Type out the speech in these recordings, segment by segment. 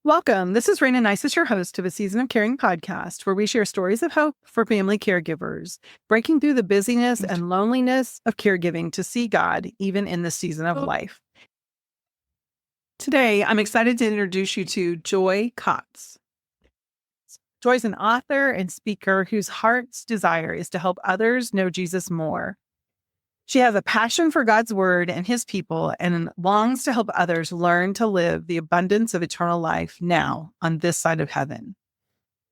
Welcome. This is Raina Nice, your host of a Season of Caring podcast, where we share stories of hope for family caregivers, breaking through the busyness and loneliness of caregiving to see God even in the season of life. Today, I'm excited to introduce you to Joy Kotz. Joy's an author and speaker whose heart's desire is to help others know Jesus more. She has a passion for God's word and his people and longs to help others learn to live the abundance of eternal life now on this side of heaven.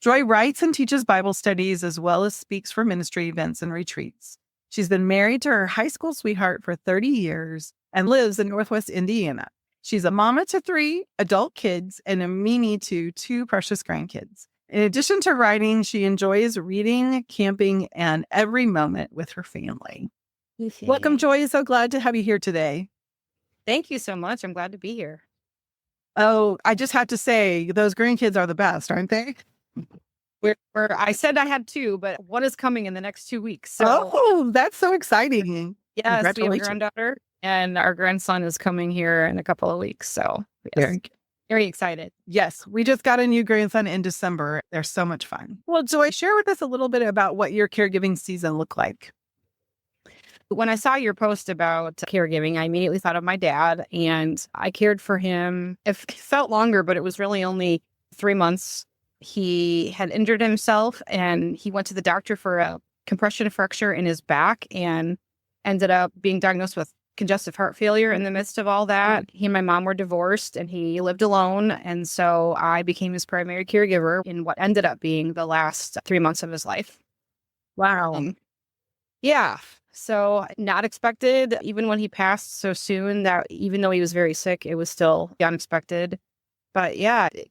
Joy writes and teaches Bible studies as well as speaks for ministry events and retreats. She's been married to her high school sweetheart for 30 years and lives in Northwest Indiana. She's a mama to 3 adult kids and a Mimi to 2 precious grandkids. In addition to writing, she enjoys reading, camping, and every moment with her family. Welcome, Joy. So glad to have you here today. Thank you so much. I'm glad to be here. Oh, I just have to say, those grandkids are the best, aren't they? I said I had 2, but one is coming in the next 2 weeks. So, oh, that's so exciting. yes, we have a granddaughter, and our grandson is coming here in a couple of weeks. So, yes, very excited. Yes, we just got a new grandson in December. They're so much fun. Well, Joy, share with us a little bit about what your caregiving season looked like. When I saw your post about caregiving, I immediately thought of my dad, and I cared for him. It felt longer, but it was really only 3 months. He had injured himself, and he went to the doctor for a compression fracture in his back and ended up being diagnosed with congestive heart failure. In the midst of all that, he and my mom were divorced, and he lived alone. And so I became his primary caregiver in what ended up being the last 3 months of his life. Wow. Yeah. So not expected, even when he passed so soon, that even though he was very sick, it was still unexpected. But yeah, it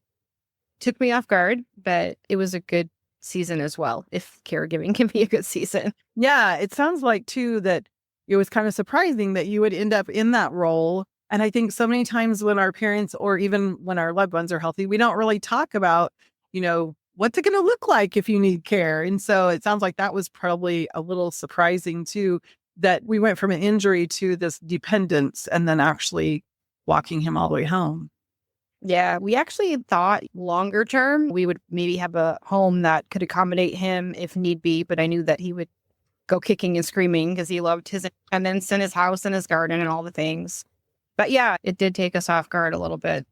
took me off guard, but it was a good season as well, if caregiving can be a good season. Yeah, it sounds like, too, that it was kind of surprising that you would end up in that role. And I think so many times when our parents or even when our loved ones are healthy, we don't really talk about, what's it going to look like if you need care? And so it sounds like that was probably a little surprising too, that we went from an injury to this dependence and then actually walking him all the way home. Yeah, we actually thought longer term, we would maybe have a home that could accommodate him if need be, but I knew that he would go kicking and screaming because he loved his independence and his house and his garden and all the things. But yeah, it did take us off guard a little bit.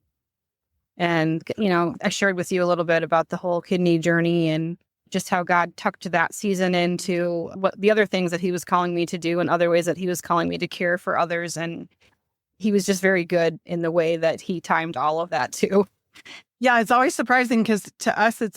And, I shared with you a little bit about the whole kidney journey and just how God tucked that season into what the other things that he was calling me to do and other ways that he was calling me to care for others. And he was just very good in the way that he timed all of that too. Yeah, it's always surprising because to us, it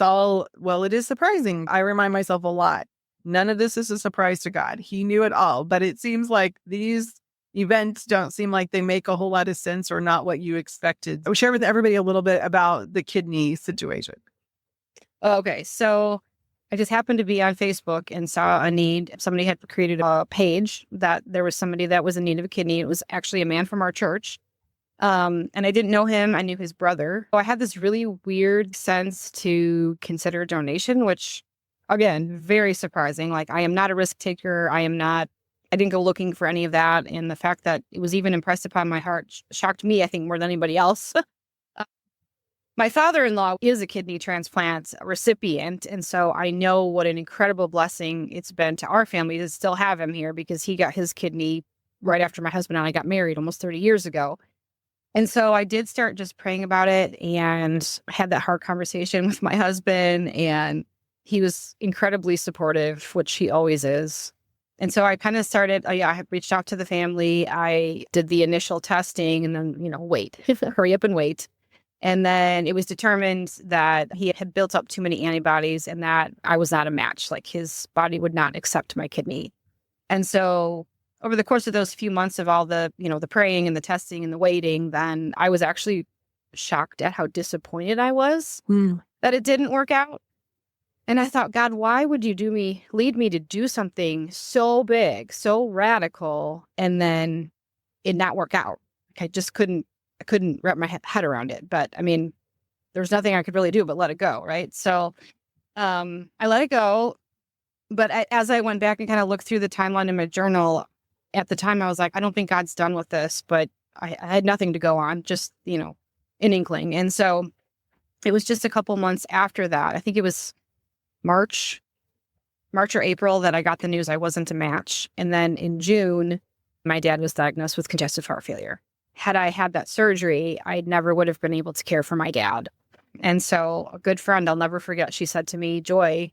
is surprising. I remind myself a lot. None of this is a surprise to God. He knew it all, but it seems like these events don't seem like they make a whole lot of sense or not what you expected. I will share with everybody a little bit about the kidney situation. Okay, so I just happened to be on Facebook and saw a need. Somebody had created a page that there was somebody that was in need of a kidney. It was actually a man from our church. And I didn't know him. I knew his brother. So I had this really weird sense to consider a donation, which, again, very surprising. Like, I am not a risk taker. I didn't go looking for any of that. And the fact that it was even impressed upon my heart shocked me, I think, more than anybody else. My father-in-law is a kidney transplant recipient. And so I know what an incredible blessing it's been to our family to still have him here because he got his kidney right after my husband and I got married almost 30 years ago. And so I did start just praying about it and had that hard conversation with my husband. And he was incredibly supportive, which he always is. And so I kind of started, I had reached out to the family. I did the initial testing and then, wait, hurry up and wait. And then it was determined that he had built up too many antibodies and that I was not a match. Like, his body would not accept my kidney. And so over the course of those few months of all the, the praying and the testing and the waiting, then I was actually shocked at how disappointed I was that it didn't work out. And I thought, God, why would you lead me to do something so big, so radical, and then it not work out? Like, I couldn't wrap my head around it. But I mean, there's nothing I could really do but let it go, right? So I let it go. But as I went back and kind of looked through the timeline in my journal, at the time I was like, I don't think God's done with this, but I had nothing to go on, just, an inkling. And so it was just a couple months after that. I think it was March or April that I got the news I wasn't a match. And then in June, my dad was diagnosed with congestive heart failure. Had I had that surgery, I never would have been able to care for my dad. And so a good friend, I'll never forget, she said to me, Joy,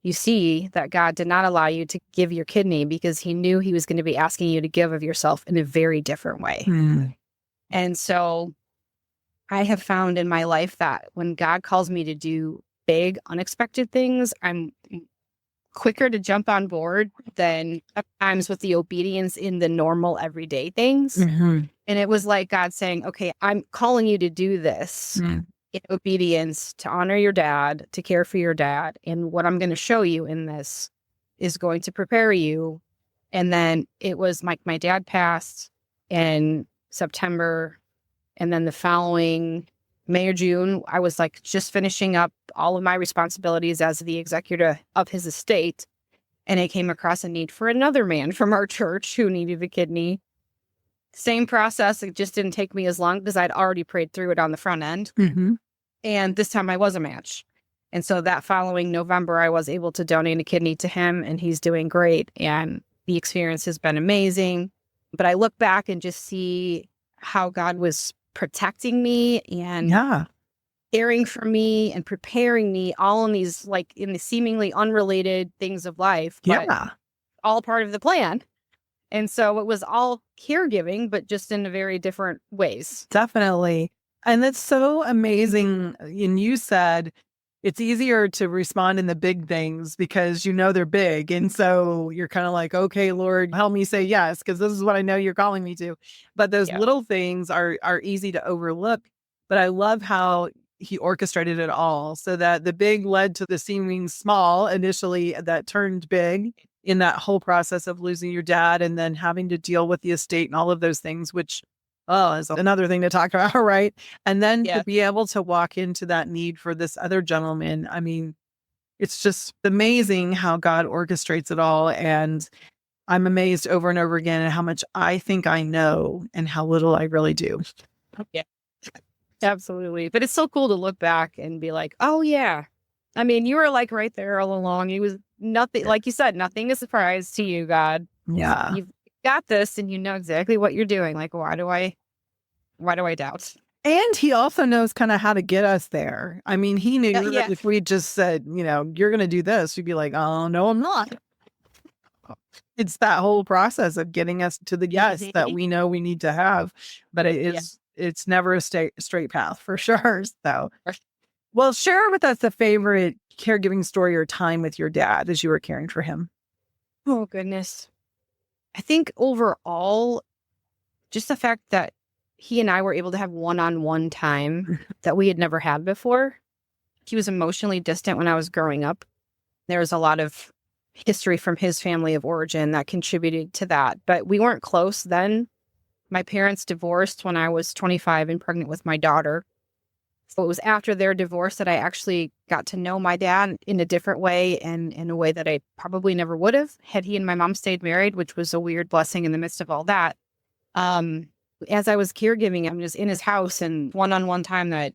you see that God did not allow you to give your kidney because he knew he was going to be asking you to give of yourself in a very different way. And so I have found in my life that when God calls me to do big, unexpected things, I'm quicker to jump on board than at times with the obedience in the normal everyday things. And it was like God saying, okay, I'm calling you to do this in obedience, to honor your dad, to care for your dad. And what I'm going to show you in this is going to prepare you. And then it was my dad passed in September. And then the following May or June, I was like just finishing up all of my responsibilities as the executor of his estate. And I came across a need for another man from our church who needed a kidney. Same process. It just didn't take me as long because I'd already prayed through it on the front end. And this time I was a match. And so that following November, I was able to donate a kidney to him, and he's doing great. And the experience has been amazing. But I look back and just see how God was protecting me and caring for me and preparing me all in these, like, in the seemingly unrelated things of life, but all part of the plan. And so it was all caregiving, but just in very different ways. Definitely. And that's so amazing. And you said it's easier to respond in the big things because you know they're big. And so you're kind of like, okay, Lord, help me say yes, because this is what I know you're calling me to. But those little things are easy to overlook. But I love how he orchestrated it all so that the big led to the seeming small initially that turned big in that whole process of losing your dad and then having to deal with the estate and all of those things, which is another thing to talk about, right? And then to be able to walk into that need for this other gentleman. I mean, it's just amazing how God orchestrates it all. And I'm amazed over and over again at how much I think I know and how little I really do. Yeah, absolutely. But it's so cool to look back and be like, oh, yeah. I mean, you were like right there all along. It was nothing, like you said, nothing is a surprise to you, God. Yeah. You've got this and you know exactly what you're doing. Like, why do I doubt? And he also knows kind of how to get us there. I mean, he knew that if we just said, you're going to do this, we'd be like, oh, no, I'm not. It's that whole process of getting us to the yes that we know we need to have. But it's never a straight path for sure. So, well, share with us a favorite caregiving story or time with your dad as you were caring for him. Oh, goodness. I think overall, just the fact that he and I were able to have one-on-one time that we had never had before. He was emotionally distant when I was growing up. There was a lot of history from his family of origin that contributed to that, but we weren't close then. My parents divorced when I was 25 and pregnant with my daughter. So it was after their divorce that I actually got to know my dad in a different way and in a way that I probably never would have had he and my mom stayed married, which was a weird blessing in the midst of all that. As I was caregiving, I'm just in his house and one-on-one time that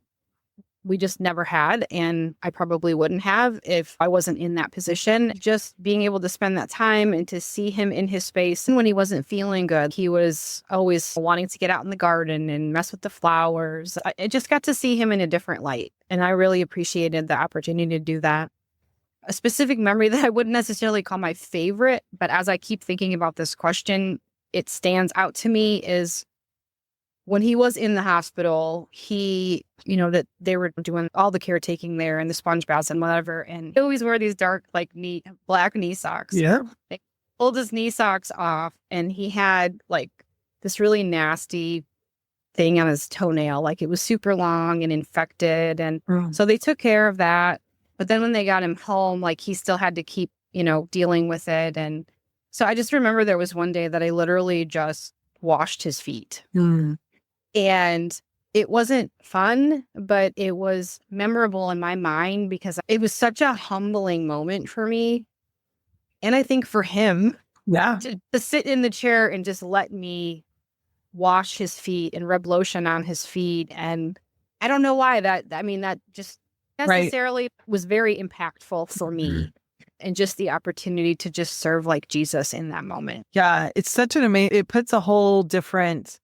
we just never had. And I probably wouldn't have if I wasn't in that position. Just being able to spend that time and to see him in his space. And when he wasn't feeling good, he was always wanting to get out in the garden and mess with the flowers. I just got to see him in a different light. And I really appreciated the opportunity to do that. A specific memory that I wouldn't necessarily call my favorite, but as I keep thinking about this question, it stands out to me is when he was in the hospital, that they were doing all the caretaking there and the sponge baths and whatever. And he always wore these dark, black knee socks. Yeah. They pulled his knee socks off and he had like this really nasty thing on his toenail. Like it was super long and infected. And so they took care of that. But then when they got him home, like he still had to keep, dealing with it. And so I just remember there was one day that I literally just washed his feet. And it wasn't fun, but it was memorable in my mind because it was such a humbling moment for me. And I think for him, to sit in the chair and just let me wash his feet and rub lotion on his feet and I don't know why that just Right. necessarily was very impactful for me, and just the opportunity to just serve like Jesus in that moment. Yeah. It's such an amazing, it puts a whole different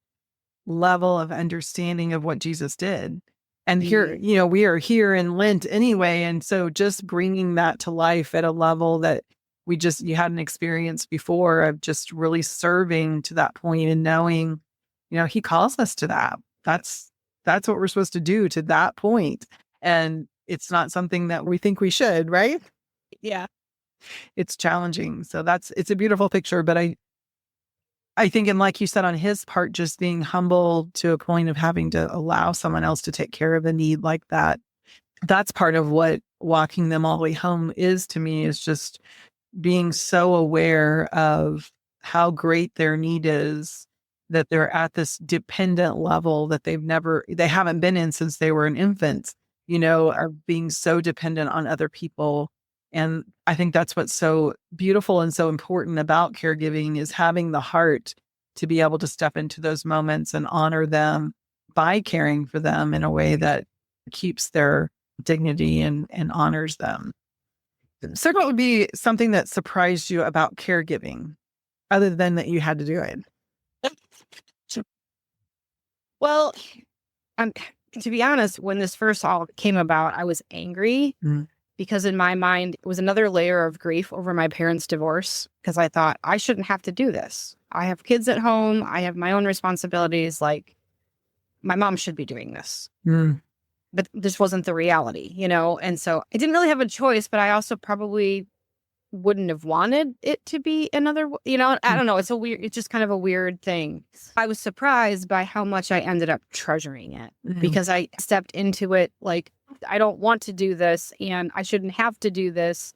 level of understanding of what Jesus did. And here, Mm. we are here in Lent anyway. And so just bringing that to life at a level that you hadn't experienced before, of just really serving to that point and knowing, he calls us to that. That's what we're supposed to do to that point. And it's not something that we think we should, right? Yeah. It's challenging. So it's a beautiful picture, but I think, and like you said, on his part, just being humble to a point of having to allow someone else to take care of a need like that. That's part of what walking them all the way home is to me, is just being so aware of how great their need is, that they're at this dependent level that they haven't been in since they were an infant, are being so dependent on other people. And I think that's what's so beautiful and so important about caregiving, is having the heart to be able to step into those moments and honor them by caring for them in a way that keeps their dignity and honors them. So what would be something that surprised you about caregiving, other than that you had to do it? Well, to be honest, when this first all came about, I was angry Mm. because in my mind, it was another layer of grief over my parents' divorce, because I thought I shouldn't have to do this. I have kids at home. I have my own responsibilities. Like, my mom should be doing this. Mm. But this wasn't the reality, And so I didn't really have a choice, but I also probably wouldn't have wanted it to be another, I don't know. It's just kind of a weird thing. I was surprised by how much I ended up treasuring it, because I stepped into it like, I don't want to do this and I shouldn't have to do this.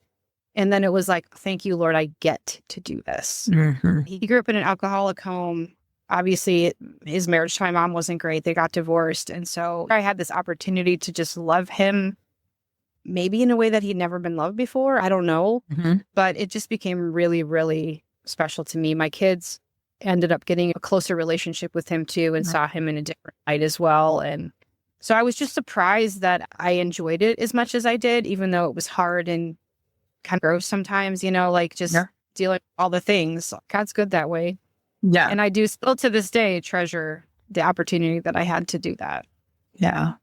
And then it was like, thank you, Lord, I get to do this. Mm-hmm. He grew up in an alcoholic home. Obviously, his marriage to my mom wasn't great. They got divorced. And so I had this opportunity to just love him, maybe in a way that he'd never been loved before. I don't know. Mm-hmm. But it just became really, really special to me. My kids ended up getting a closer relationship with him too, and saw him in a different light as well. And so I was just surprised that I enjoyed it as much as I did, even though it was hard and kind of gross sometimes, like just dealing with all the things. God's good that way. Yeah. And I do still to this day treasure the opportunity that I had to do that. Yeah.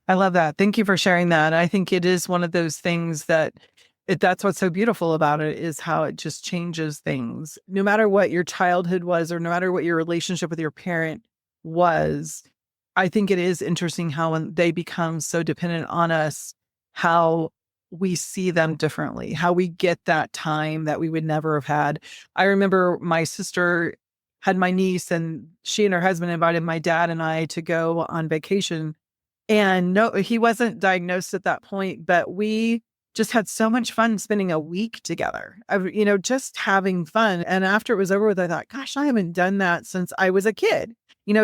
I love that. Thank you for sharing that. I think it is one of those things that's what's so beautiful about it, is how it just changes things. No matter what your childhood was, or no matter what your relationship with your parent was, I think it is interesting how when they become so dependent on us, how we see them differently, how we get that time that we would never have had. I remember my sister had my niece, and she and her husband invited my dad and I to go on vacation. And no, he wasn't diagnosed at that point, but we just had so much fun spending a week together, just having fun. And after it was over with, I thought, gosh, I haven't done that since I was a kid,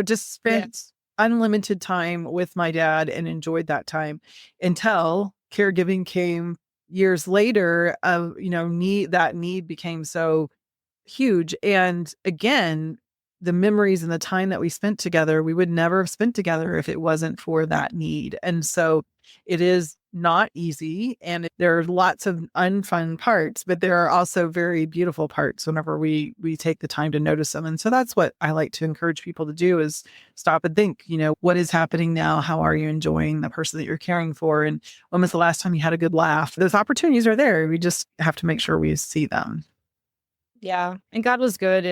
just spent unlimited time with my dad and enjoyed that time, until caregiving came years later. That need became so huge. And again, the memories and the time that we spent together, we would never have spent together if it wasn't for that need. And so it is not easy. And there are lots of unfun parts, but there are also very beautiful parts whenever we take the time to notice them. And so that's what I like to encourage people to do, is stop and think, what is happening now? How are you enjoying the person that you're caring for? And when was the last time you had a good laugh? Those opportunities are there. We just have to make sure we see them. Yeah. And God was good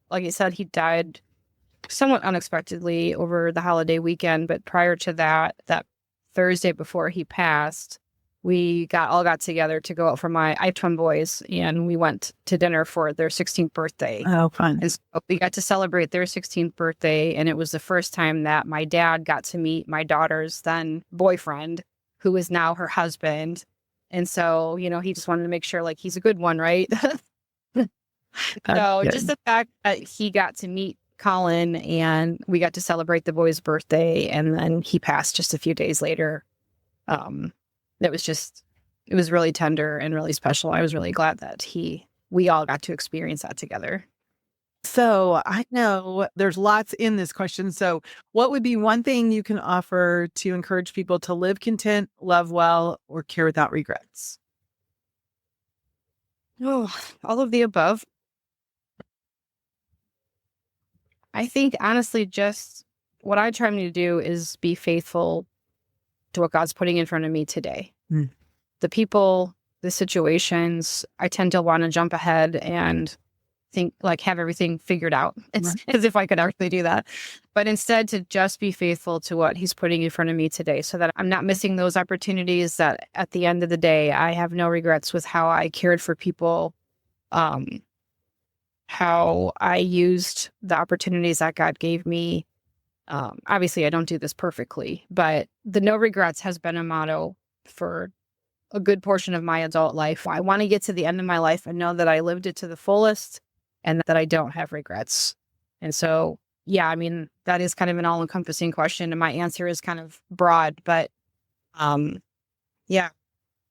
like you said, he died somewhat unexpectedly over the holiday weekend. But prior to that Thursday before he passed, we all got together to go out for I have twin boys, and we went to dinner for their 16th birthday. Oh, fun. And so we got to celebrate their 16th birthday. And it was the first time that my dad got to meet my daughter's then boyfriend, who is now her husband. And so, he just wanted to make sure like he's a good one, right? So just the fact that he got to meet Colin and we got to celebrate the boy's birthday, and then he passed just a few days later. It was really tender and really special. I was really glad that we all got to experience that together. So I know there's lots in this question. So what would be one thing you can offer to encourage people to live content, love well, or care without regrets? Oh, all of the above. I think honestly, just what I try to do is be faithful to what God's putting in front of me today. Mm. The people, the situations, I tend to want to jump ahead and think like have everything figured out. It's Right. as if I could actually do that. But instead to just be faithful to what he's putting in front of me today so that I'm not missing those opportunities, that at the end of the day, I have no regrets with how I cared for people, um, how I used the opportunities that God gave me. Obviously, I don't do this perfectly, but the no regrets has been a motto for a good portion of my adult life. I want to get to the end of my life and know that I lived it to the fullest and that I don't have regrets. And so, yeah, I mean, that is kind of an all-encompassing question. And my answer is kind of broad, but yeah,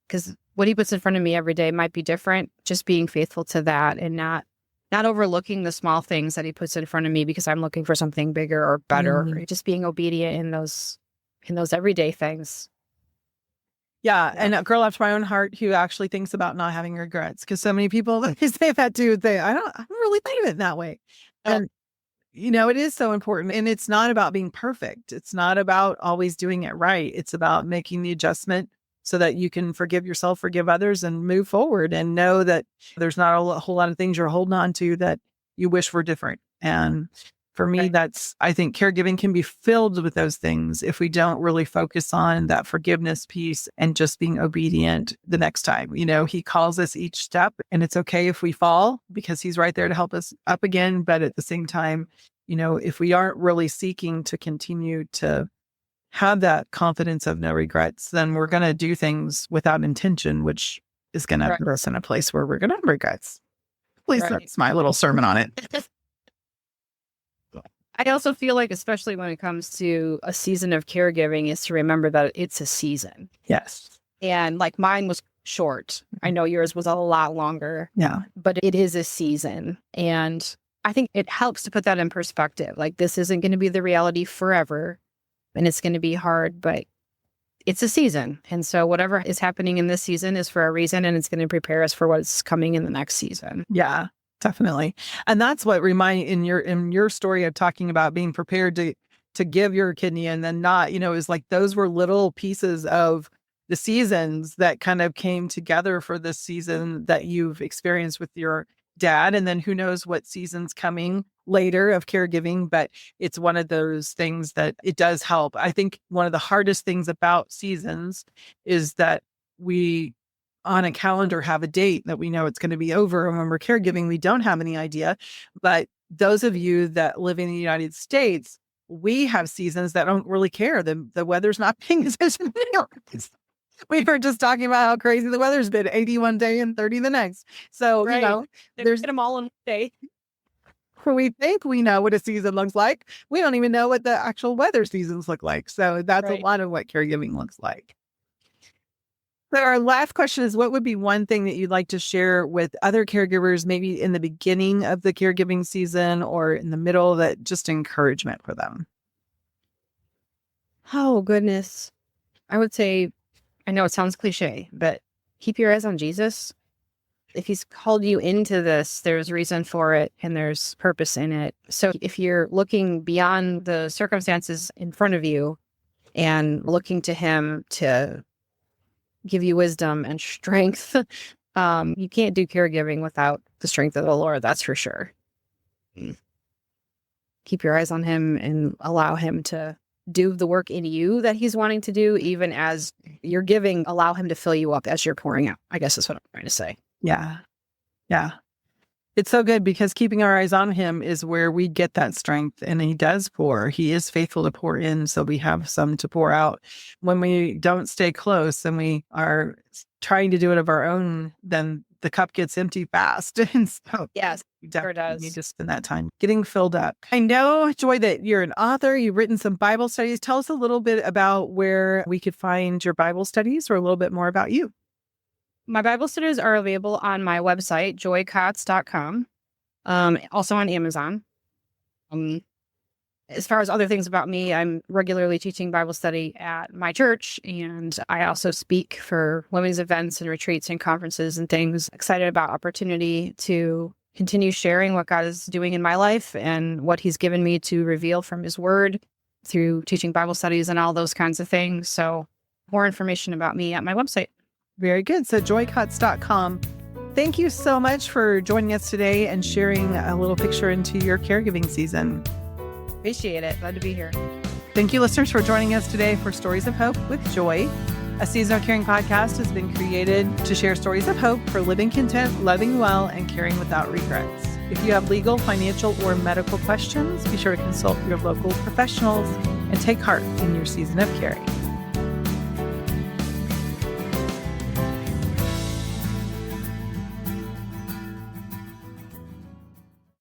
because what he puts in front of me every day might be different. Just being faithful to that and not overlooking the small things that he puts in front of me because I'm looking for something bigger or better. Mhm. Or just being obedient in those everyday things. Yeah. Yeah. And a girl after my own heart who actually thinks about not having regrets, because so many people that say that too, I don't really think of it that way. Oh. And it is so important. And it's not about being perfect. It's not about always doing it right. It's about making the adjustment so that you can forgive yourself, forgive others, and move forward and know that there's not a whole lot of things you're holding on to that you wish were different. And for me, Right. I think caregiving can be filled with those things if we don't really focus on that forgiveness piece and just being obedient the next time. He calls us each step, and it's okay if we fall because he's right there to help us up again. But at the same time, if we aren't really seeking to continue to have that confidence of no regrets, then we're going to do things without intention, which is going to Right. put us in a place where we're going to have regrets. At least Right. that's my little sermon on it. I also feel like, especially when it comes to a season of caregiving, is to remember that it's a season. Yes. And like mine was short. I know yours was a lot longer. Yeah. But it is a season. And I think it helps to put that in perspective. Like, this isn't going to be the reality forever. And it's going to be hard, but it's a season. And so whatever is happening in this season is for a reason, and it's going to prepare us for what's coming in the next season. Yeah, definitely. And that's what in your story of talking about being prepared to give your kidney and then not, is like those were little pieces of the seasons that kind of came together for this season that you've experienced with your dad. And then who knows what season's coming later of caregiving, but it's one of those things that it does help. I think one of the hardest things about seasons is that we on a calendar have a date that we know it's going to be over. And when we're caregiving, we don't have any idea. But those of you that live in the United States, we have seasons that don't really care. The weather's not paying attention. We were just talking about how crazy the weather's been, 80 one day and 30 the next. So, Right. there's Get them all in one day. we think we know what a season looks like. We don't even know what the actual weather seasons look like. So that's a Right. lot of what caregiving looks like. So our last question is, what would be one thing that you'd like to share with other caregivers, maybe in the beginning of the caregiving season or in the middle, that just encouragement for them? Oh, goodness. I would say, I know it sounds cliche, but keep your eyes on Jesus. If he's called you into this, there's reason for it and there's purpose in it. So if you're looking beyond the circumstances in front of you and looking to him to give you wisdom and strength, you can't do caregiving without the strength of the Lord. That's for sure. Keep your eyes on him and allow him to do the work in you that he's wanting to do, even as you're giving, allow him to fill you up as you're pouring out, I guess is what I'm trying to say. Yeah. Yeah. It's so good because keeping our eyes on him is where we get that strength. And he does pour. He is faithful to pour in. So we have some to pour out. When we don't stay close and we are trying to do it of our own, then the cup gets empty fast. And so Yes, we sure definitely does. need to spend that time getting filled up. I know, Joy, that you're an author. You've written some Bible studies. Tell us a little bit about where we could find your Bible studies or a little bit more about you. My Bible studies are available on my website, joykotz.com. Also on Amazon. As far as other things about me, I'm regularly teaching Bible study at my church, and I also speak for women's events and retreats and conferences and things. Excited about opportunity to continue sharing what God is doing in my life and what he's given me to reveal from his word through teaching Bible studies and all those kinds of things. So more information about me at my website. Very good. So joykotz.com. Thank you so much for joining us today and sharing a little picture into your caregiving season. Appreciate it. Glad to be here. Thank you, listeners, for joining us today for Stories of Hope with Joy. A Season of Caring podcast has been created to share stories of hope for living content, loving well, and caring without regrets. If you have legal, financial, or medical questions, be sure to consult your local professionals and take heart in your season of caring.